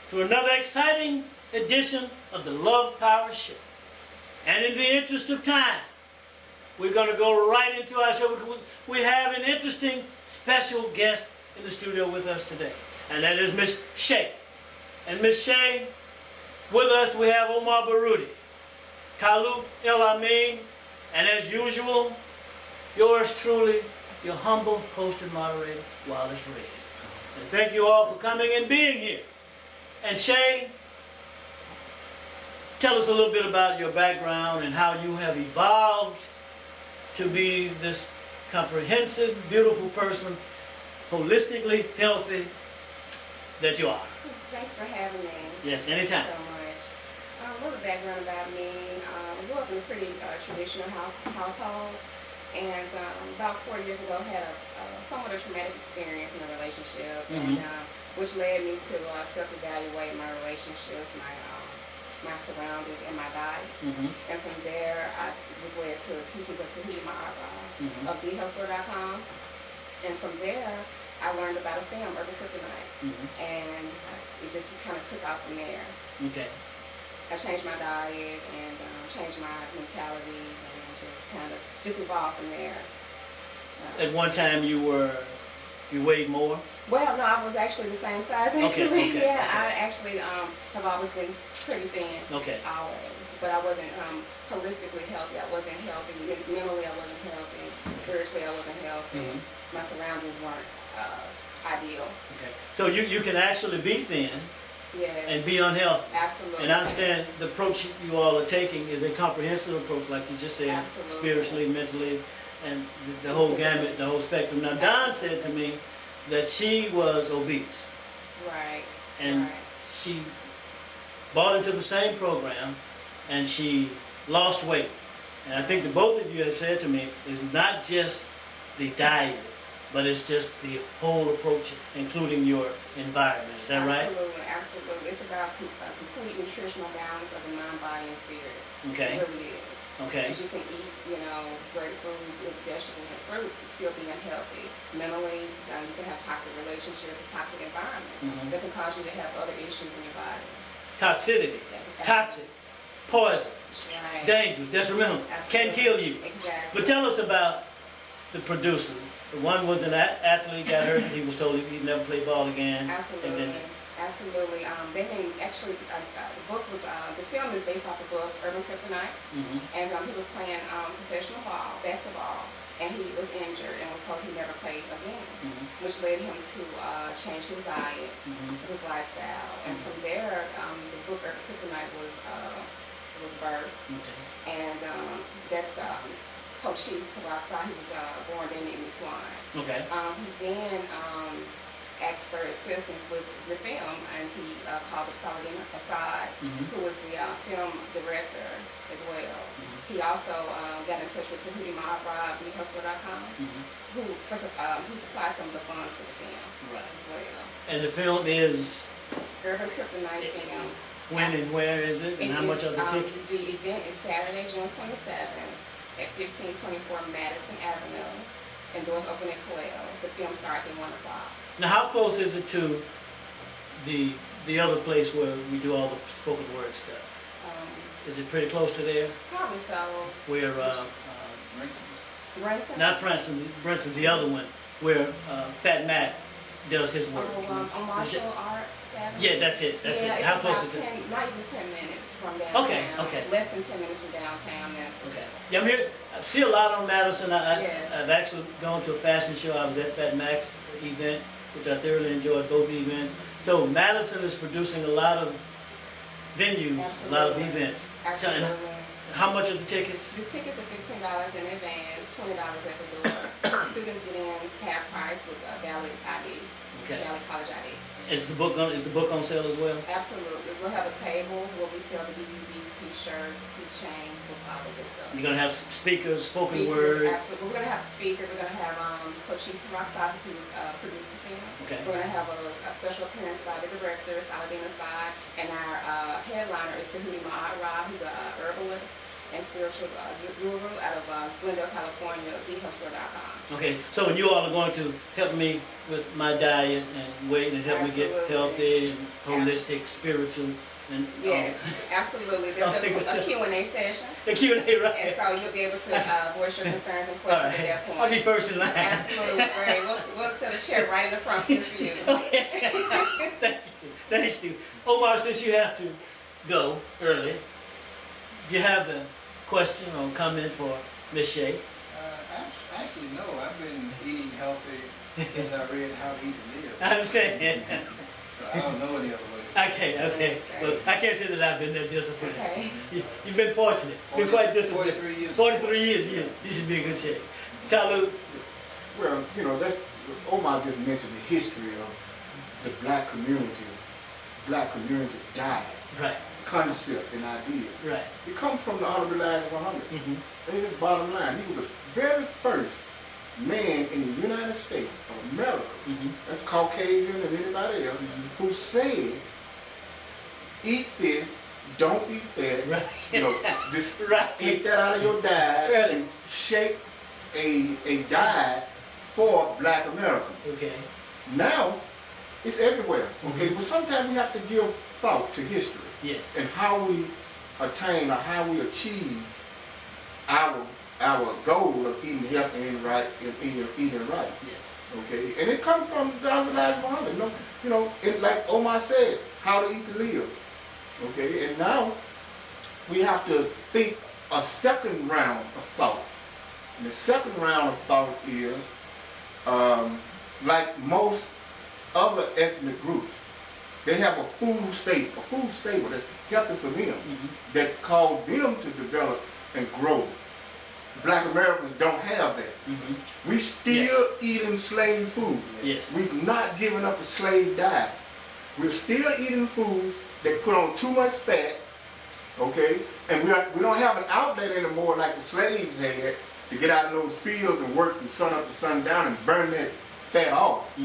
to another exciting edition of the Love Power Show. And in the interest of time, we're going to go right into our show because we have an interesting special guest in the studio with us today. And that is Miss Shay. And Miss Shay, with us we have Omar Baruti, Talut, El-Amin, and as usual, yours truly, your humble host and moderator, Wallace Reed. And thank you all for coming and being here. And Shay, tell us a little bit about your background and how you have evolved to be this comprehensive, beautiful person, holistically healthy that you are. Thanks for having me. Yes, anytime. Thank you so much. A little background about me. I grew up in a pretty traditional household, and about 4 years ago had a somewhat a traumatic experience in a relationship, and which led me to self-evaluate my relationships, my surroundings, and my diet. And from there, I was led to teachings of Talut of bigotry.com, and from there, I learned about a film, Urban Kryptonite, and it just kind of took off from there. Okay. I changed my diet and changed my mentality and just evolved from there. So. At one time you weighed more? Well, no, I was actually the same size actually. Okay. I actually have always been pretty thin. Okay. Always. But I wasn't holistically healthy. I wasn't healthy. Mentally I wasn't healthy. Spiritually I wasn't healthy. My surroundings weren't ideal. Okay. So you can actually be thin. Yes. And be unhealthy. Absolutely. And I understand the approach you all are taking is a comprehensive approach, like you just said, spiritually, mentally, and the whole gamut, the whole spectrum. Now, Don said to me that she was obese. Right. And she bought into the same program, and she lost weight. And I think that both of you have said to me, it's not just the diet, but it's just the whole approach, including your environment. Is that right? Absolutely, absolutely. It's about complete nutritional balance of the mind, body, and spirit. Okay. It really is. Okay. Because you can eat, great food with vegetables and fruits and still be unhealthy. Mentally, you can have toxic relationships, a toxic environment that can cause you to have other issues in your body. Toxicity, toxic, poison, dangerous, detrimental, can kill you. Exactly. But tell us about the producers. One was an athlete, got hurt. He was told he'd never play ball again. Absolutely, absolutely. They didn't actually. The book was the film is based off the book Urban Kryptonite, and he was playing professional basketball, and he was injured and was told he'd never play again, which led him to change his diet, his lifestyle, and from there, the book Urban Kryptonite was birthed, and that's. Coach Cheese to Rockside, he was born in Swan. Okay. He then asked for assistance with the film, and he called up Saladin Assad, who was the film director as well. He also got in touch with Talut who supplied some of the funds for the film as well. And the film is? Urban Kryptonite Films. When and where is it? And how much are the tickets? The event is Saturday, June 27th. At 1524 Madison Avenue, and doors open at 12. The film starts at 1 o'clock. Now, how close is it to the other place where we do all the spoken word stuff? Is it pretty close to there? Probably so. Where Branson? Not Branson, the other one, where Fat Mac does his work. On Marshall Art Avenue? Yeah, that's it. That's it. How close is it? Not even 10 minutes from downtown. Okay. Less than 10 minutes from downtown Memphis. Okay. Yeah, I'm here. I see a lot on Madison. I've actually gone to a fashion show. I was at Fat Mac's event, which I thoroughly enjoyed both events. So Madison is producing a lot of venues, a lot of events. Absolutely. So, how much are the tickets? The tickets are $15 in advance, $20 at the door. Students get in half price with a valid ID, valid college ID. Is the book on sale as well? Absolutely. We'll have a table where we sell the DVD, t-shirts, keychains, books, all the good stuff. You're gonna have speakers, spoken word. Absolutely. We're gonna have speakers. We're gonna have Coach Cheese to Rockside, who produced the film. Okay. We're gonna have a special appearance by the director, Saladin Assad, and our headliner is Talut, who's a herbalist. and spiritual guru out of Glendale, California, thehealthstore.com. Okay, so when you all are going to help me with my diet and weight and help me get healthy and holistic, spiritual, and yes, absolutely. There's a Q&A session. The Q&A, right? And so you'll be able to voice your concerns and questions at that point. I'll be first in line. Absolutely, great. We'll set a chair right in the front just for you. Okay. Thank you. Omar, since you have to go early, do you have a question or comment for Ms. Shea? Actually, no. I've been eating healthy since I read How to Eat and Live. I understand. So I don't know any other way. Okay. Well, I can't say that I've been that disciplined. Okay. You've been fortunate. You've been quite disciplined. 43 years. 43 years, yeah. You should be in good shape. Talut. Well, that's Omar just mentioned the history of the black community. Black communities died. Right. Concept and idea. Right. It comes from the Honorable Elijah Muhammad. And it's just bottom line. He was the very first man in the United States of America, that's Caucasian and anybody else, who said, eat this, don't eat that, right. Just right. take that out of your diet Really? and shape a diet for black Americans. Okay. Now, it's everywhere, okay? But sometimes we have to give thought to history. Yes. And how we attain or how we achieve our goal of eating healthy and right and eating right. Yes. Okay. And it comes from Dr. Elijah Muhammad. It, like Omar said, how to eat to live. Okay. And now we have to think a second round of thought. And the second round of thought is like most other ethnic groups. They have a food staple that's healthy for them, that calls them to develop and grow. Black Americans don't have that. We still eating slave food. Yes. We've not given up the slave diet. We're still eating foods that put on too much fat, okay? And we don't have an outlet anymore like the slaves had to get out in those fields and work from sun up to sundown and burn that fat off,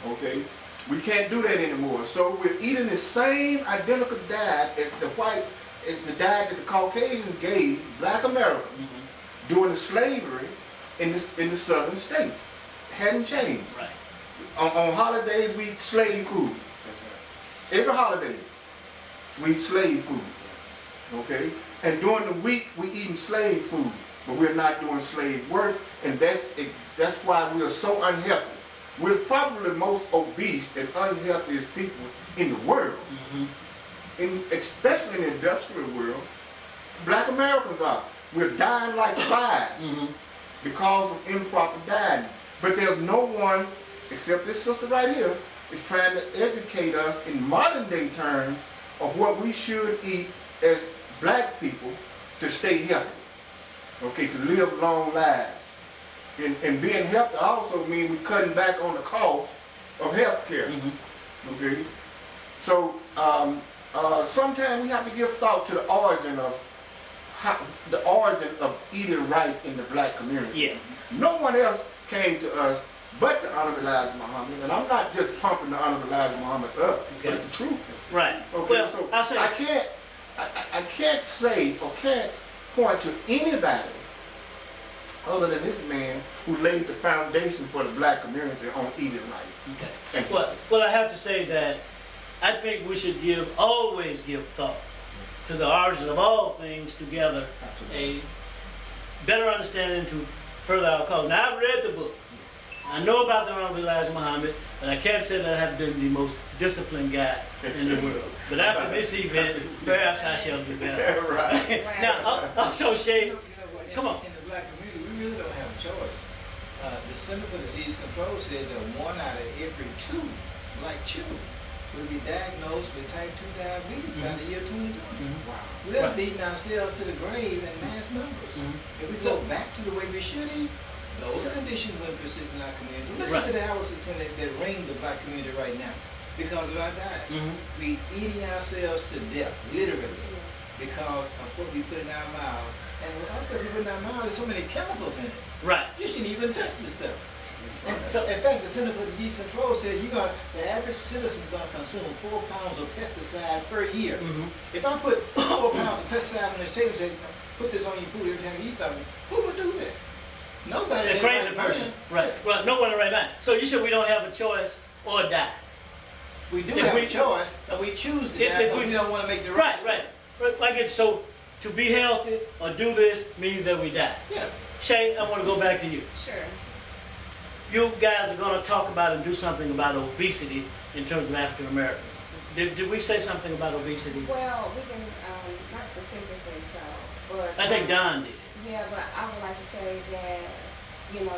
okay? We can't do that anymore. So we're eating the same identical diet as the diet that the Caucasians gave Black Americans during the slavery in the southern states. It hadn't changed. Right. On holidays, we eat slave food. Every holiday, we eat slave food. Okay? And during the week, we eating slave food. But we're not doing slave work, and that's why we are so unhealthy. We're probably the most obese and unhealthiest people in the world. Especially in the industrial world, Black Americans are. We're dying like flies because of improper dieting. But there's no one, except this sister right here, is trying to educate us in modern day terms of what we should eat as black people to stay healthy. Okay, to live long lives. And being healthy also means we're cutting back on the cost of health care. Okay? So sometimes we have to give thought to the origin of eating right in the black community. Yeah. No one else came to us but the Honorable Elijah Muhammad, and I'm not just trumping the Honorable Elijah Muhammad up, but it's the truth. Right. Okay, Well, so I'll say I can't say or can't point to anybody other than this man who laid the foundation for the black community on eating right. Okay. Thank you. Well, I have to say that I think we should always give thought to the origin of all things together, a better understanding to further our cause. Now, I've read the book. I know about the Honorable Elijah Muhammad, but I can't say that I have been the most disciplined guy in the world. But after this event, perhaps I shall do better. Right. Now, also, Shay, come on. In the black community, we really don't have a choice. The Center for Disease Control says that 1 out of every 2, like children, will be diagnosed with type 2 diabetes by the year 2020. Wow. We're beating ourselves to the grave in mass numbers. If we go back to the way we should eat, those conditions wouldn't persist in our community. Look at the dialysis that ring the black community right now because of our diet. We eating ourselves to death, literally, because of what we put in our mouths. And what also we put in our mouths, there's so many chemicals in it. Right. You shouldn't even touch this stuff. And so, in fact, the Center for Disease Control said the average citizen is going to consume 4 pounds of pesticide per year. If I put 4 pounds of pesticide on this table and say, put this on your food every time you eat something, who would do that? Nobody. A crazy person. Right. Well, no one in the right mind. So you said we don't have a choice or die. We do If have we- a choice, and we choose to If- die if because we- we don't want to make the Right, right. Like it's so to be healthy or do this means that we die. Yeah. Shay, I want to go back to you. Sure. You guys are going to talk about and do something about obesity in terms of African Americans. Did we say something about obesity? Well, we can, not specifically so, but. I think Don did. Yeah, but I would like to say that,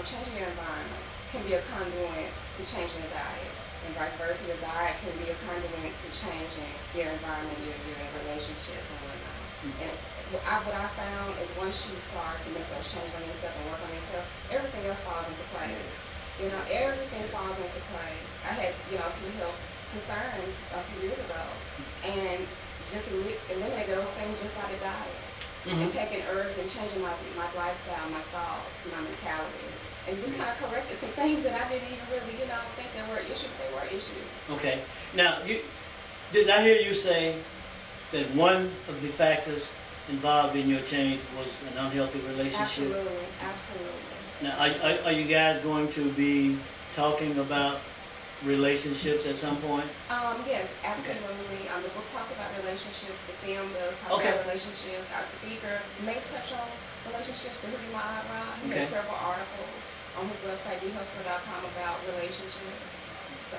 changing your environment can be a conduit to changing the diet. And vice versa, your diet can be a conduit to changing your environment, your relationships and whatnot. And what I found is once you start to make those changes on yourself and work on yourself, everything else falls into place. Everything falls into place. I had, a few health concerns a few years ago, and just eliminated those things just by the diet. And taking herbs and changing my lifestyle, my thoughts, my mentality. And just kind of corrected some things that I didn't even really, think they were issues, but they were issues. Okay. Now, did I hear you say that one of the factors involved in your change was an unhealthy relationship? Absolutely, absolutely. Now, are you guys going to be talking about relationships at some point? Yes, absolutely. The book talks about relationships. The film does talk Okay. about relationships. Our speaker may touch on relationships to Rudy Ma'ara. He Okay. has several articles on his website, dhustler.com, about relationships. So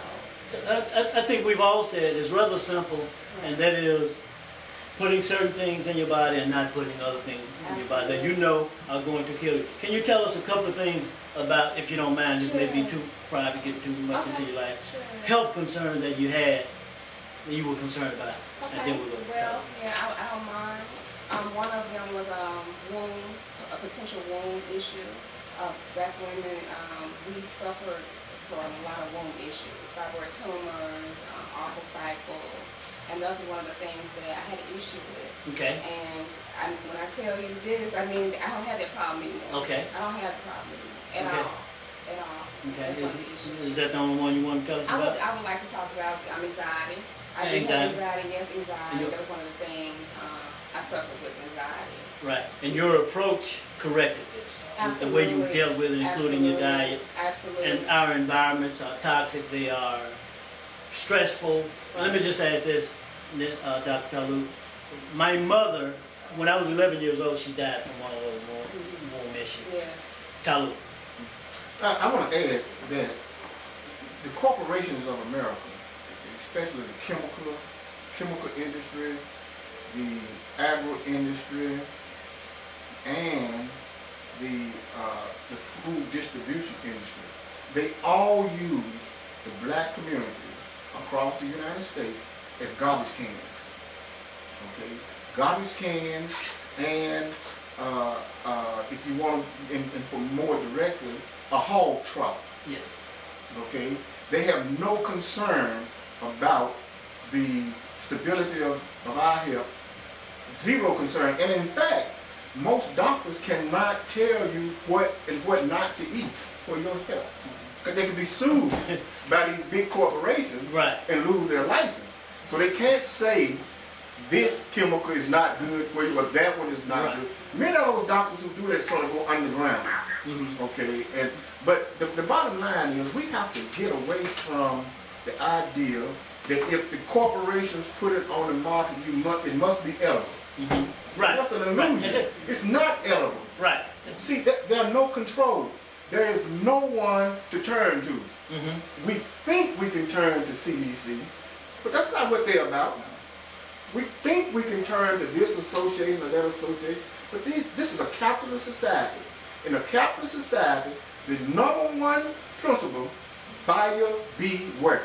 I think we've all said it's rather simple, and that is putting certain things in your body and not putting other things in your body that you know are going to kill you. Can you tell us a couple of things about, if you don't mind, this may be too private, get too much into your life, health concerns that you had, that you were concerned about, and then we'll go. Well, yeah, I don't mind. One of them was a potential wound issue. Black women, we suffered from a lot of wound issues, fibroid tumors, awful cycles, and those are one of the things that I had an issue with. Okay. And when I tell you this, I mean, I don't have that problem anymore. Okay. I don't have the problem anymore at Okay. all. At all. Okay. That's one of the issues. Is that the only one you want to tell us about? I would like to talk about anxiety. I do have anxiety, yes, anxiety. That was one of the things I suffered with anxiety. Right. And your approach corrected this. Absolutely. The way you dealt with it, including your diet. Absolutely. And our environments are toxic, they are stressful. Let me just add this, Dr. Talut. My mother, when I was 11 years old, she died from one of those warm issues. Yes. Talut. I want to add that the corporations of America, especially the chemical industry, the agro industry, and the food distribution industry, they all use the black community across the United States as garbage cans. Okay, garbage cans, and if you want to, and for more directly, a hog trough. Yes. Okay, they have no concern about the stability of our health. Zero concern, and in fact, most doctors cannot tell you what and what not to eat for your health, because they can be sued by these big corporations, right, and lose their license. So they can't say this chemical is not good for you or that one is not right. good. Many of those doctors who do that sort of go underground. Okay, but the bottom line is we have to get away from the idea that if the corporations put it on the market, it must be edible. Right. That's an illusion. Right. It's not edible. Right. See, there's no control. There is no one to turn to. We think we can turn to CDC, but that's not what they're about. We think we can turn to this association or that association, but this is a capitalist society. In a capitalist society, the number one principle, buyer beware.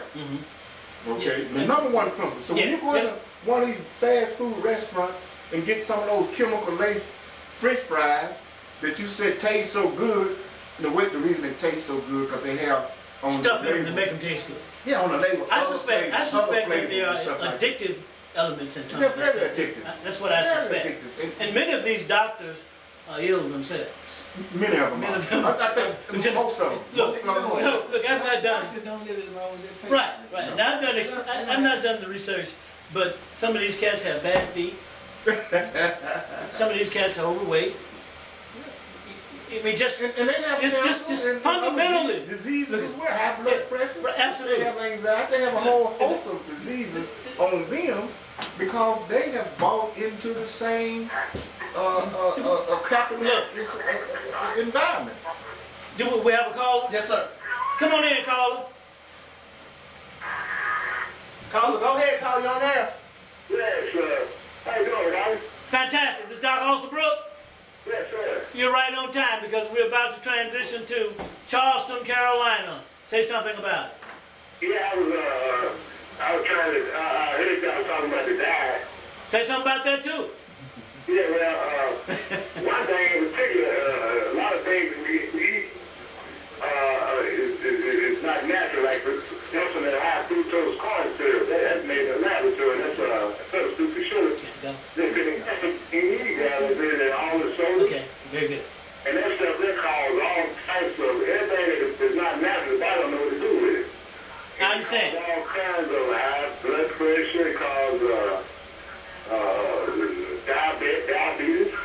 Okay, the number one principle. So when you go into one of these fast food restaurants and get some of those chemical-laced French fries that you said taste so good, the reason they taste so good because they have on stuff the label, to make them taste good. Yeah, on the label. I suspect that there are like addictive elements in some They're of this very stuff. addictive. That's what I Very suspect. addictive. And many of these doctors are ill themselves. Many of them. Many of them. I think Just- most of them. Look, Most of them. look, I've not done. Doctors don't live as long as they pay. Right, right. Now I've not done the research, but some of these cats have bad feet, Some of these cats are overweight. I mean, just And they have just cancer and fundamentally. other diseases as well, high blood pressure. Absolutely. They have anxiety. They have a whole host of diseases on them because they have bought into the same capitalist environment. Do we have a caller? Yes, sir. Come on in, caller. Caller, go ahead, caller, you on there. Yes, how you doing, guys? Fantastic. This is Dr. Alsabrook. Yes, sir. You're right on time because we're about to transition to Charleston, Carolina. Say something about it. Yeah, I was trying to, I heard y'all talking about the diet. Say something about that too. Yeah, well, one thing in particular, a lot of things we eat is not natural, like some of the high fructose corn syrup. That's made in the laboratory. That's a substitute for sugar. They've been in all the soda. Okay, very good. And that stuff that causes all types of anything that is not natural. I don't know what to do with it. I understand. It causes all kinds of high blood pressure. It causes diabetes.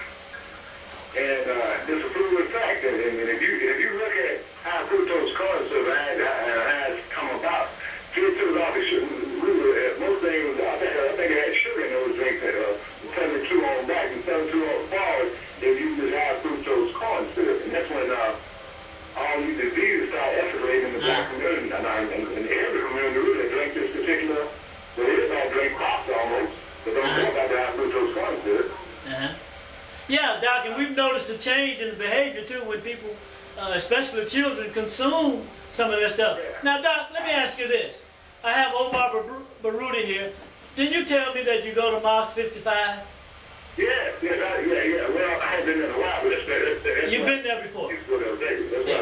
And there's a proven fact. And if you look at high fructose corn syrup, how it's come about, it took off the sugar. Most things, I think it had sugar in those drinks. 72 on back and 72 on forward. They use this high fructose corn syrup, and that's when all these diseases start escalating in the black community. And every community really drink this particular, well, they all drink crops almost, but don't know about the high fructose corn syrup. Yeah, Doc, and we've noticed a change in the behavior too when people, especially children, consume some of this stuff. Now, Doc, let me ask you this. I have Omar Baruti here. Did you tell me that you go to Mosque 55? Yeah. Well, I haven't been there in a while, but that's You've been there before. That's why I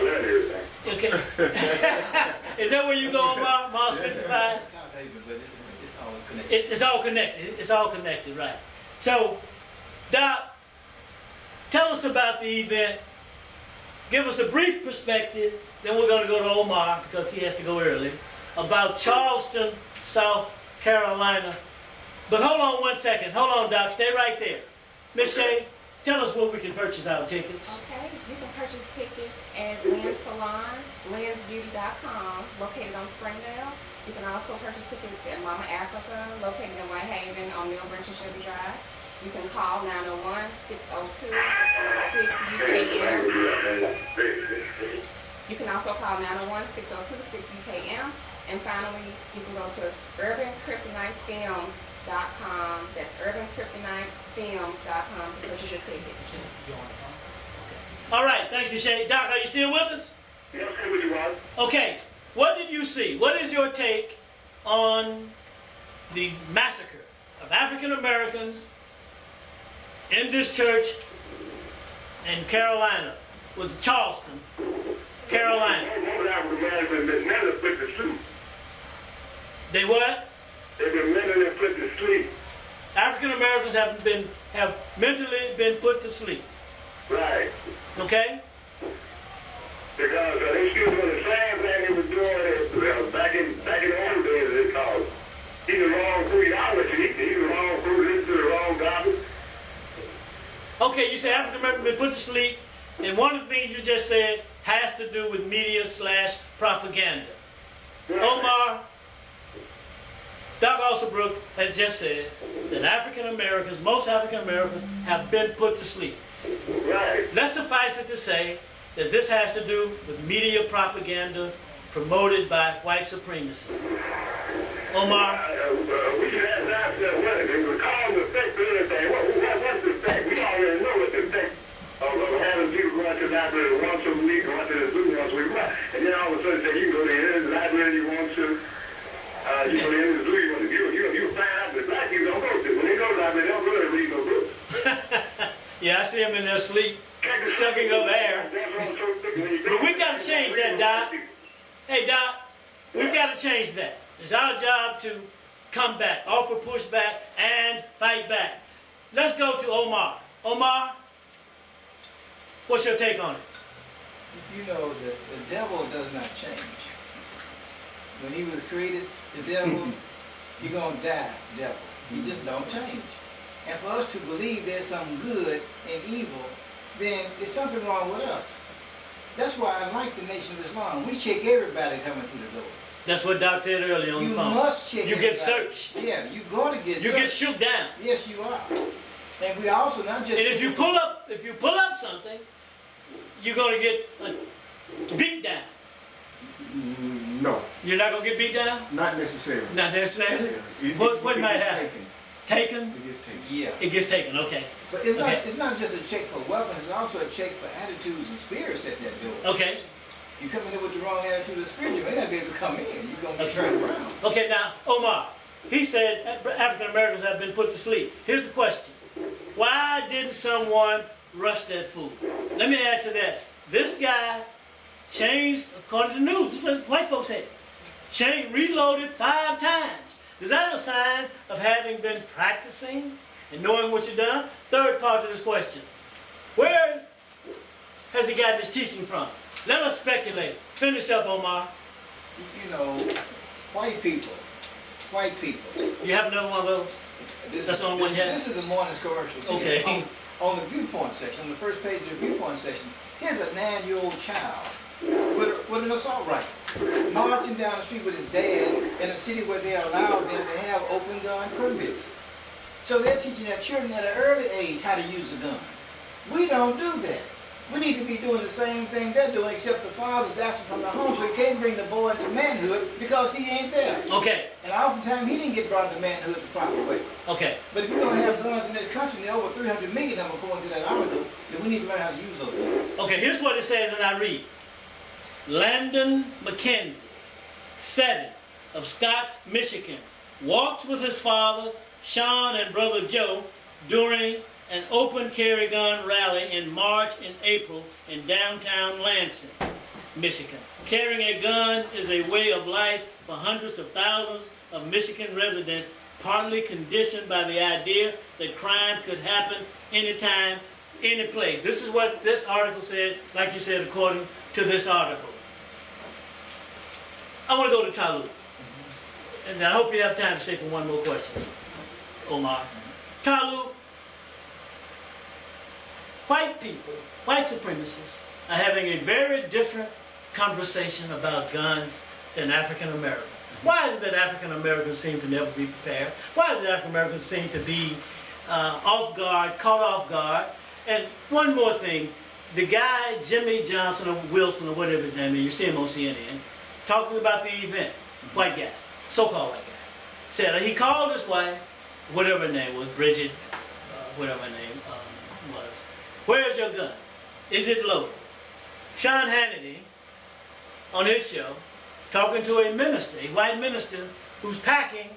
learned everything. Okay. Is that where you go, Omar? Mosque 55? It's South Haven, but it's all connected. It's all connected. It's all connected, right? So, Doc, tell us about the event. Give us a brief perspective. Then we're going to go to Omar because he has to go early. About Charleston, South Carolina. But hold on 1 second. Hold on, Doc. Stay right there. Miss Shay, tell us where we can purchase our tickets. Okay, you can purchase tickets at Lynn's Salon, lynsbeauty.com, located on Springdale. You can also purchase tickets at Mama Africa, located in Whitehaven on Mill Branch and Shelby Drive. You can call 901-602-6UKM. You can also call 901-602-6UKM. And finally, you can go to urbankryptonitefilms.com. That's urbankryptonitefilms.com to purchase your tickets. You're on the phone? Okay. All right, thank you, Shay. Doc, are you still with us? Yeah, okay, what you want? Okay, what did you see? What is your take on the massacre of African Americans in this church in Carolina? Was Charleston, Carolina. They what? They've been mentally put to sleep. African Americans have mentally been put to sleep. Right. Okay? Because they still doing the same thing they were doing back in the old days, they called it. Eat the wrong food. I was eating the wrong food, listen to the wrong garbage. Okay, you say African Americans been put to sleep, and one of the things you just said has to do with media/propaganda. Right. Omar, Doc Alsabrook has just said that African Americans, most African Americans, have been put to sleep. Right. Let's suffice it to say that this has to do with media propaganda promoted by white supremacy. Omar? We should ask ourselves what it would cause the effect of anything. What's the effect? We already know what the effect of having people going to the library once a week, going to the zoo once a week. And then all of a sudden say you can go to the library you want to. You go to the zoo you want to. You find out that black people don't go to. When they go to the library, they don't really read no books. Yeah, I see them in their sleep, sucking up air. But we've got to change that, Doc. Hey, Doc, we've got to change that. It's our job to come back, offer pushback, and fight back. Let's go to Omar. Omar, what's your take on it? You know, the devil does not change. When he was created, the devil, he gonna die, devil. He just don't change. and for us to believe there's some good and evil, then there's something wrong with us. That's why I like the Nation of Islam. We check everybody coming through the door. That's what Doc said earlier on the phone. You must check You get everybody. searched. Yeah, you're going to get You searched. get shook down. Yes, you are. And we also not just... And if you pull up something, you're gonna get beat down. No, You're not gonna get beat down? not necessarily. Not necessarily. Yeah. What it might gets happen? taken. Taken? It gets taken. Yeah. It gets taken. Okay. But it's Okay. not just a check for weapons, it's also a check for attitudes and spirits at that door. Okay. You come in there with the wrong attitude and spirit, you may not be able to come in. You're going to be turned around. Okay. Now, Omar, he said African Americans have been put to sleep. Here's the question: why didn't someone rush that food? Let me add to that. This guy changed, according to the news, this is what white folks say, reloaded 5 times. Is that a sign of having been practicing and knowing what you've done? Third part of this question: where has he gotten his teaching from? Let us speculate. Finish up, Omar. You know, white people. You have another one of those? That's the only one you have? This is the morning's commercial. Okay. On the viewpoint section, on the first page of the viewpoint section, here's a 9-year-old child with an assault rifle, marching down the street with his dad in a city where they allow them to have open gun permits. So they're teaching their children at an early age how to use a gun. We don't do that. We need to be doing the same thing they're doing, except the father's absent from the home, so he can't bring the boy into manhood because he ain't there. Okay. And oftentimes he didn't get brought to manhood the proper way. Okay. But if you're going to have guns in this country, and there are over 300 million of them according to that article, then we need to learn how to use those guns. Okay, here's what it says, and I read. Landon McKenzie, 7, of Scotts, Michigan, walked with his father, Sean, and brother Joe during an open carry gun rally in March and April in downtown Lansing, Michigan. Carrying a gun is a way of life for hundreds of thousands of Michigan residents, partly conditioned by the idea that crime could happen anytime, any place. This is what this article said, like you said, according to this article. I want to go to Talut. And I hope you have time to stay for one more question, Omar. Talut, white people, white supremacists, are having a very different conversation about guns than African Americans. Why is it that African Americans seem to never be prepared? Why is it African Americans seem to be off guard, caught off guard? And one more thing, the guy, Jimmy Johnson or Wilson or whatever his name is, you see him on CNN, talking about the event, white guy, so-called white guy, said he called his wife, whatever her name was, Bridget, whatever her name was, where's your gun? Is it loaded? Sean Hannity, on his show, talking to a minister, a white minister, who's packing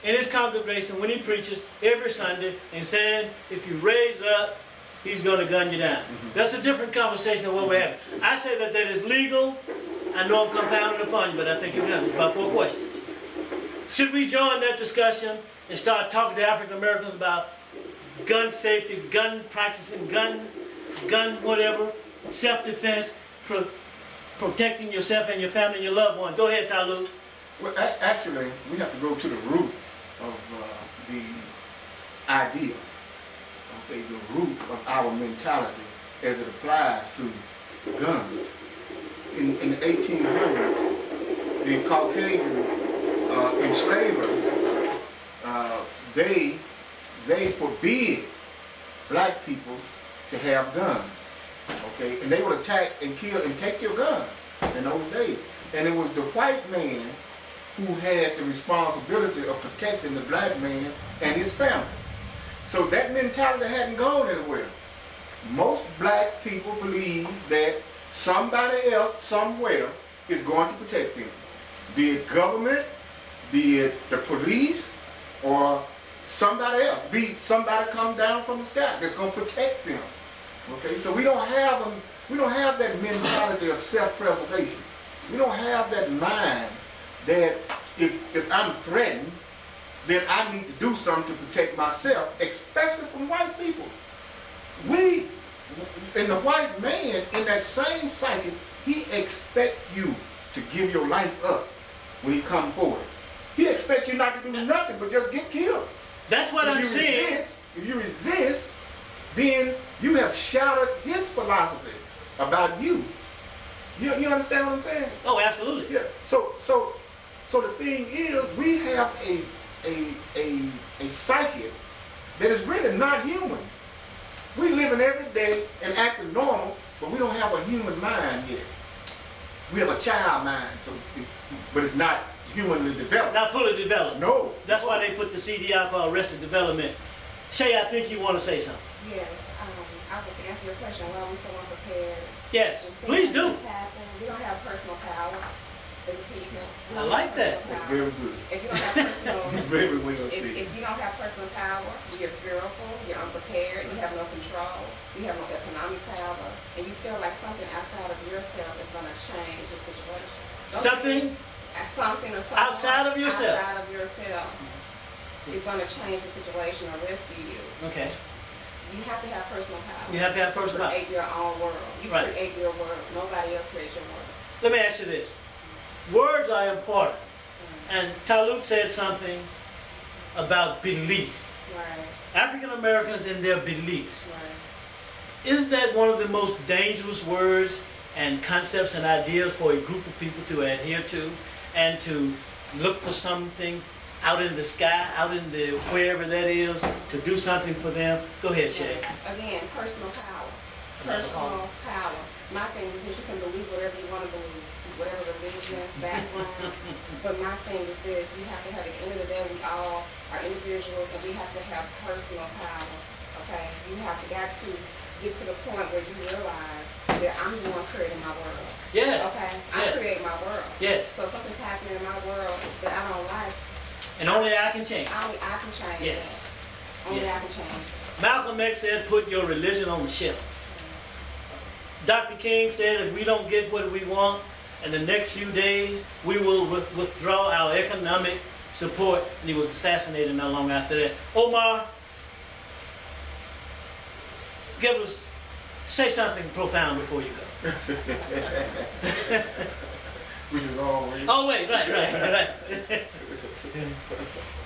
in his congregation when he preaches every Sunday and saying, if you raise up, he's going to gun you down. That's a different conversation than what we're having. I say that is legal. I know I'm compounding upon you, but I think you're not. It's about 4 questions. Should we join that discussion and start talking to African Americans about gun safety, gun practicing, gun whatever, self-defense, protecting yourself and your family and your loved one? Go ahead, Talut. Well, actually, we have to go to the root of the idea, okay, the root of our mentality as it applies to guns. In the 1800s, the Caucasian enslavers, they forbid black people to have guns, okay? And they would attack and kill and take your gun in those days. And it was the white man who had the responsibility of protecting the black man and his family. So that mentality hadn't gone anywhere. Most black people believe that somebody else somewhere is going to protect them. Be it government, be it the police, or somebody else. Be somebody come down from the sky that's going to protect them. Okay, so we don't have that mentality of self-preservation. We don't have that mind that if I'm threatened, then I need to do something to protect myself, especially from white people. And the white man, in that same cycle, he expects you to give your life up when he comes forward. He expects you not to do nothing but just get killed. That's what I'm saying. if you resist, then you have shattered his philosophy about you. You understand what I'm saying? Oh, absolutely. Yeah. So the thing is, we have a psyche that is really not human. We living every day and acting normal, but we don't have a human mind yet. We have a child mind, so to speak, but it's not humanly developed. Not fully developed. No. That's why they put the CD out called Arrested Development. Shay, I think you want to say something. Yes, I want to answer your question. Why are we so unprepared? Yes, When please do. things happen, we don't have personal power as a people. We I don't like have that. personal power. Very good. If you don't have personal, Very well said. if you don't have personal power, you're fearful, you're unprepared, you have no control, you have no economic power, and you feel like something outside of yourself is going to change the situation. Something Something or someone outside of yourself. outside of yourself is going to change the situation or rescue you. Okay. You have to have personal power. You have to have personal power. Create your own world. You Right. create your world. Nobody else creates your world. Let me ask you this. Words are important. And Talut said something about belief. Right. African Americans and their beliefs. Right. Is that one of the most dangerous words and concepts and ideas for a group of people to adhere to and to look for something out in the sky, out in the wherever that is, to do something for them? Go ahead, Shay. Again, personal power. Personal power. My thing is that you can believe whatever you want to believe, whatever religion, background. But my thing is this: you have to have. At the end of the day, we all are individuals, and we have to have personal power. Okay, you have to got to get to the point where you realize that I'm the one creating my world. Yes. Okay, I Yes. create my world. Yes. So if something's happening in my world that I don't like, And only I can change. only I can change. Yes. It. Only Yes. I can change. Malcolm X said, put your religion on the shelf. Dr. King said, if we don't get what we want in the next few days, we will withdraw our economic support. And he was assassinated not long after that. Omar, say something profound before you go. Which is always. Always, right. You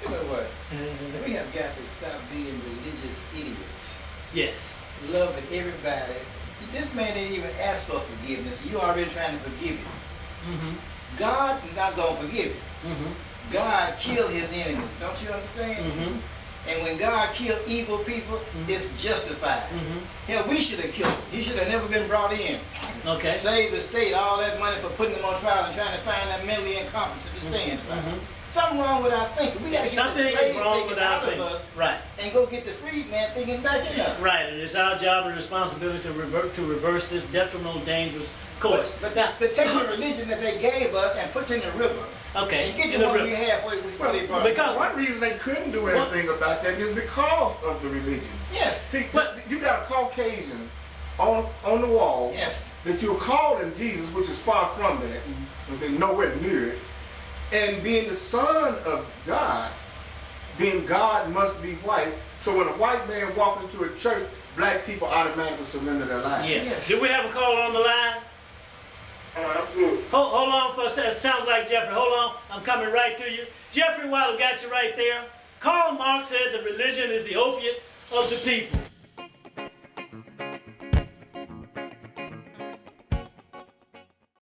know what? We have got to stop being religious idiots. Yes. Loving everybody. This man didn't even ask for forgiveness. You already trying to forgive him. Mm-hmm. God is not going to forgive him. Mm-hmm. God killed his enemies. Don't you understand? Mm-hmm. And when God killed evil people, it's justified. Mm-hmm. Hell, we should have killed him. He should have never been brought in. Okay. Save the state all that money for putting them on trial and trying to find them mentally incompetent to stand trial. Mm-hmm. Something wrong with our thinking. We got to get Something the slave is wrong thinking with our out of thinking. us Right. and go get the freed man thinking back in us. Right, and it's our job and responsibility to reverse this detrimental, dangerous course. But Now, take the religion that they gave us and put it in the river. okay, And get in the the one we river. halfway before they brought it. Because- One reason they couldn't do anything about that is because of the religion. Yes. See, But- you got a Caucasian on the wall Yes. that you're calling Jesus, which is far from that, okay, nowhere near it, and being the son of God, then God must be white. So when a white man walks into a church, black people automatically surrender their lives. Yeah. Yes. Do we have a caller on the line? Absolutely. Hold on for a second. It sounds like Jeffrey. Hold on. I'm coming right to you. Jeffrey Wilder got you right there. Karl Marx said that religion is the opiate of the people.